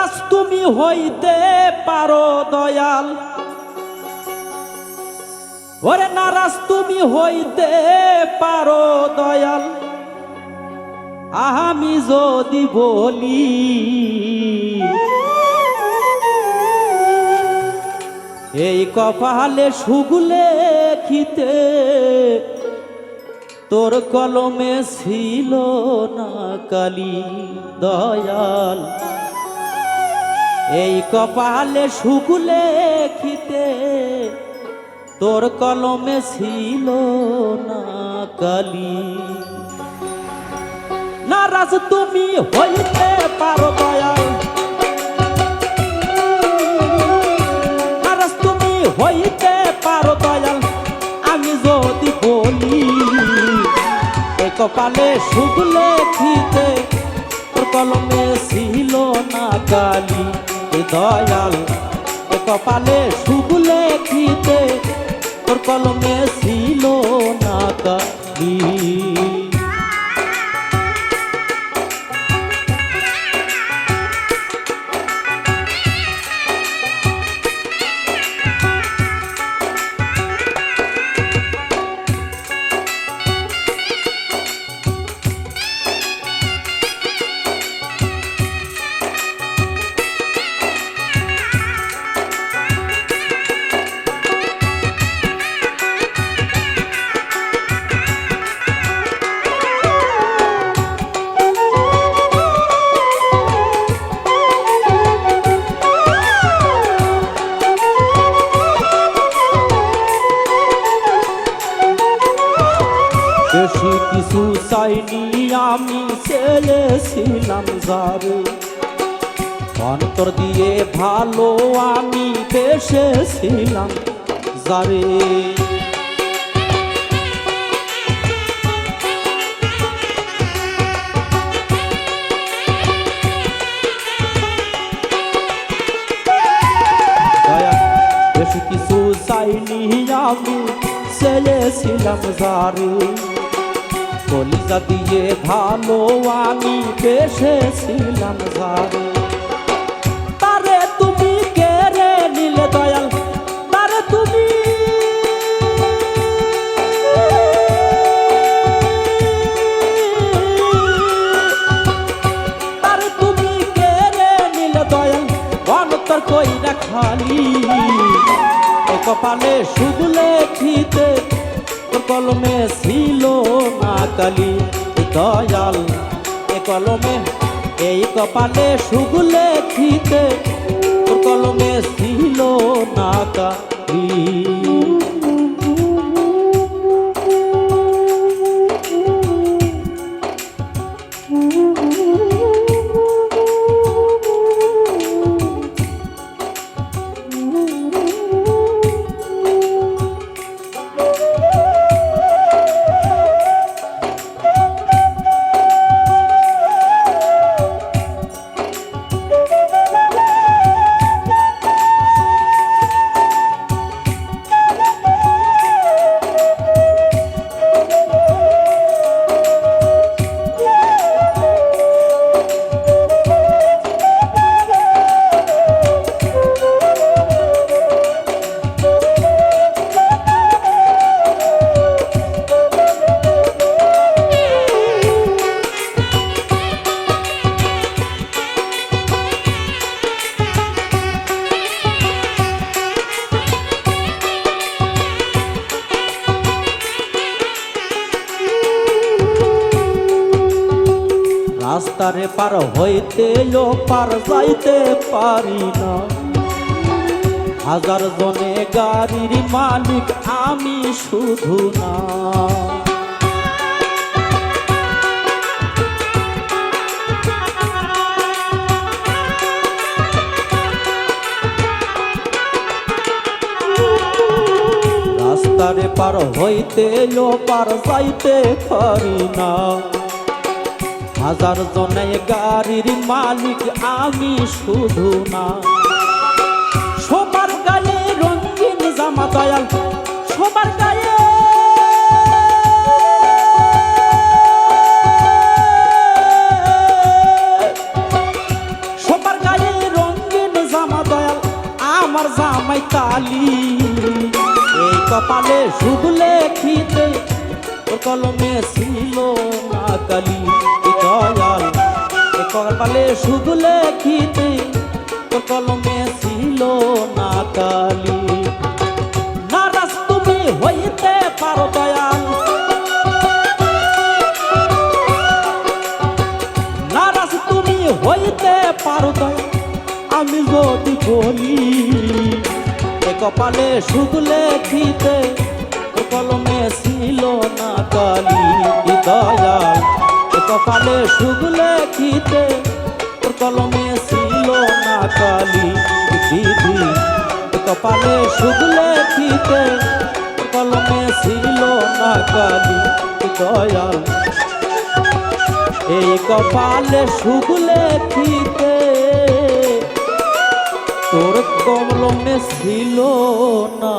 নারাজ তুমি হইতে পারো দয়াল, ওরে নারাজ তুমি হইতে পারো দয়াল, আমি যদি বলি এই কপালে সুগুলে খিতে তোর কলমে ছিল না কালি দয়াল, এই কপালে সুগুলে খিতে তোর কলমে ছিল না কালি। নারাজ তুমি হইতে পারো দয়াল, নারাজ তুমি হইতে পারো দয়াল, আমি যদি বলি এই কপালে সুগুলে খিতে তোর কলমে ছিল না কালি দয়াল, এই কপালে সুগুলে খিতে তোর কলমে ছিল না কালি। বেশি কিছু চাইনি আমি, চেয়েছিলাম যারে অন্তর দিয়ে ভালো আমি বেসেছিলাম যারে। বেশি কিছু চাইনি আমি, চেয়েছিলাম যারে কলিজা দিয়ে ভালো আমি বেসেছিলাম যারে। তারে তুমি কেড়ে নিলে দয়াল, তারে তুমি তারে তুমি কেড়ে নিলে দয়াল, অন্তর কইরা খালি কপালে সুগুলে খিতে তোর কলমে ছিল না কালি দয়াল, এ কলমে এই কপালে সুগুলে খিতে তোর কলমে ছিল না কালি। রাস্তারে পার হইতে পার যাইতে পারি না, হাজার জনে গাড়ির মালিক আমি শুধু না। রাস্তারে পার হইতে পার যাইতে পারি না, হাজার জনে গাড়ির মালিক আমি শুধু না। সবার গায়ে রঙিন জামা দয়াল, সবার গায়ে সবার গায়ে আমার জামাই কালি এই কপালে শুভ লেখিতে তোর কলমে ছিল না কালি দয়াল এই কপালে শুভ লেখিতে তোর কলমে ছিল না কালি নারাজ তুমি হইতে পারো দয়াল নারাজ তুমি হইতে পারো দয়াল আমি যদি বলি এ কপালে শুভ লেখিতে তোর কলমে ছিল না কালি দয়াল এ কপালে শুভ লেখিতে তোর কলমে ছিল না কালি দিদি এ কপালে শুভ লেখিতে তোর কলমে ছিল না কালি দয়াল এই কপালে শুভ লেখিতে তোর কলমে ছিল না